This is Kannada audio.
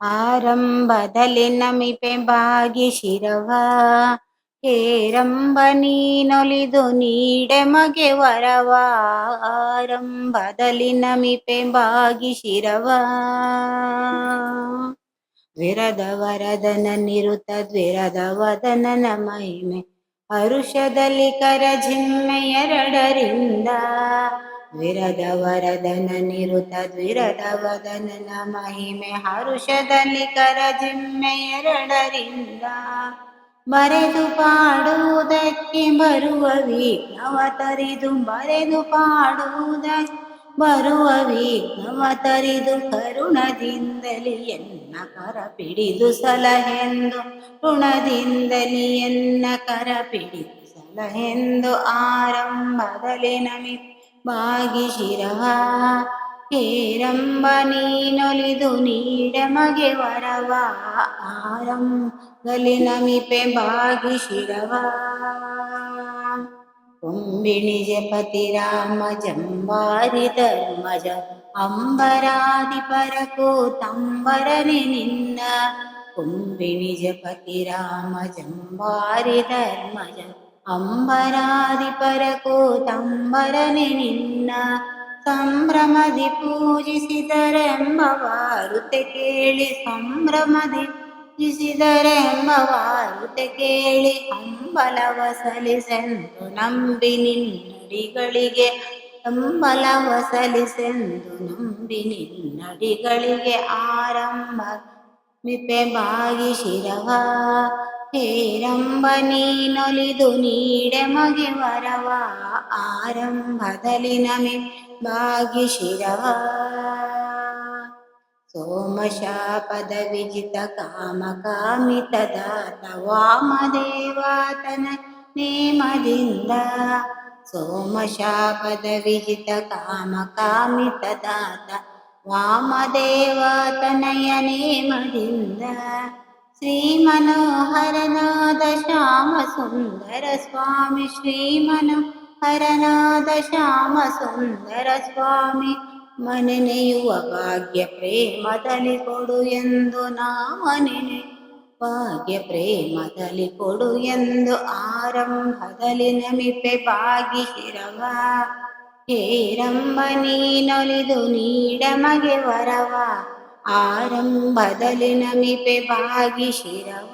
ಆರಂಭದಲ್ಲಿ ನಮಿಪೆ ಬಾಗಿ ಶಿರವ, ಹೇರಂಬ ನೀನೊಲಿದು ನೀಡೆ ಮಗೆ ವರವ. ಆರಂಭದಲ್ಲಿ ನಮಿಪೆ ಬಾಗಿ ಶಿರವ, ವಿರದ ವರದನ ನಿರುತ ದ್ವಿರದ ವದನನ ಮಹಿಮೆ ಹರುಷದಲ್ಲಿ ಕರಜಿಮ್ಮೆ ಎರಡರಿಂದ. ವಿರದ ವರದನ ನಿರುತ ದ್ವಿರದ ವದನನ ಮಹಿಮೆ ಹರುಷದಲ್ಲಿ ಕರಜಿಮ್ಮೆ ಎರಡರಿಂದ. ಬರೆದು ಪಾಡುವುದಕ್ಕೆ ಬರುವ ವಿಘ್ನವ ತರಿದು, ಬರೆದು ಪಾಡುವುದಕ್ಕೆ ಬರುವ ವಿಘ್ನವ ತರಿದು, ಕರುಣದಿಂದಲಿ ಎನ್ನ ಕರ ಪಿಡಿದು ಸಲಹೆಂದು, ಋಣದಿಂದಲಿ ಎನ್ನ ಕರ ಪಿಡಿದು ಸಲಹೆಂದು. ಆರಂಭದಲ್ಲಿ ನಮಿ ಬಾಗಿ ಶಿರವ, ಹೇರಂಬ ನೀನೊಲಿದು ನೀಡೆ ಮಗೆ ವರವ. ಆರಂಭದಲ್ಲಿ ನಮಿಪೆ ಬಾಗಿ ಶಿರವ, ಕುಂಬಿಣಿ ಜಪತಿ ರಾಮ ಜಂಬಾರಿ ಧರ್ಮಜ, ಅಂಬರಾದಿ ಪರಕೂತಂಬರನೆ ನಿನ್ನ. ಕುಂಬಿಣಿ ಜಪತಿ ರಾಮ ಜಂಬಾರಿ ಧರ್ಮಜ, ಅಂಬರಾದಿ ಪರಕೂತಂಬರನೆ ನಿನ್ನ. ಸಂಭ್ರಮದಿ ಪೂಜಿಸಿದರೆಂಬ ವಾರುತೆ ಕೇಳಿ, ಸಂಭ್ರಮದಿ ಪೂಜಿಸಿದರೆಂಬ ವಾರುತೆ ಕೇಳಿ, ಹಂಬಲವ ಸಲಿಸೆಂದು ನಂಬಿ ನಿನ್ನಡಿಗಳಿಗೆ, ಹಂಬಲವ ಸಲಿಸೆಂದು ನಂಬಿ ನಿನ್ನಡಿಗಳಿಗೆ. ಆರಂಭ ಮಿಪೆ ಬಾಗಿ ಶಿರವ, ಹೇರಂಬ ನೀನೊಲಿದು ನೀಡೆ ಮಗೆ ವರವ. ಆರಂಭದಲ್ಲಿ ನಮಿ ಬಾಗಿ ಶಿರವ, ಸೋಮಶಾಪದ ವಿಜಿತ ಕಾಮ ಕಾಮಿತ ದಾತ ವಾಮದೇವಾತನ ನೇಮದಿಂದ. ಸೋಮಶಾಪದ ವಿಜಿತ ಕಾಮ ಕಾಮಿತ ದಾತ ವಾಮದೇವಾತನಯ ನೇಮದಿಂದ. ಶ್ರೀ ಮನೋಹರನಾದ ಶ್ಯಾಮ ಸುಂದರ ಸ್ವಾಮಿ, ಶ್ರೀ ಮನೋಹರನಾದ ಶ್ಯಾಮ ಸುಂದರ ಸ್ವಾಮಿ, ಮನೆನೆಯುವ ಭಾಗ್ಯ ಪ್ರೇಮದಲ್ಲಿ ಕೊಡು ಎಂದು ನಾಮನೆನೆ, ಭಾಗ್ಯ ಪ್ರೇಮದಲ್ಲಿ ಕೊಡು ಎಂದು. ಆರಂಭದಲ್ಲಿ ನಮಿಪೆ ಬಾಗಿ ಶಿರವ, ಹೇರಂಬ ನೀನೊಲಿದು ನೀಡ ಮಗೆ ವರವ. ಆರಂಭದಲ್ಲಿ ನಮಿಪೆ ಬಾಗಿ ಶಿರವ.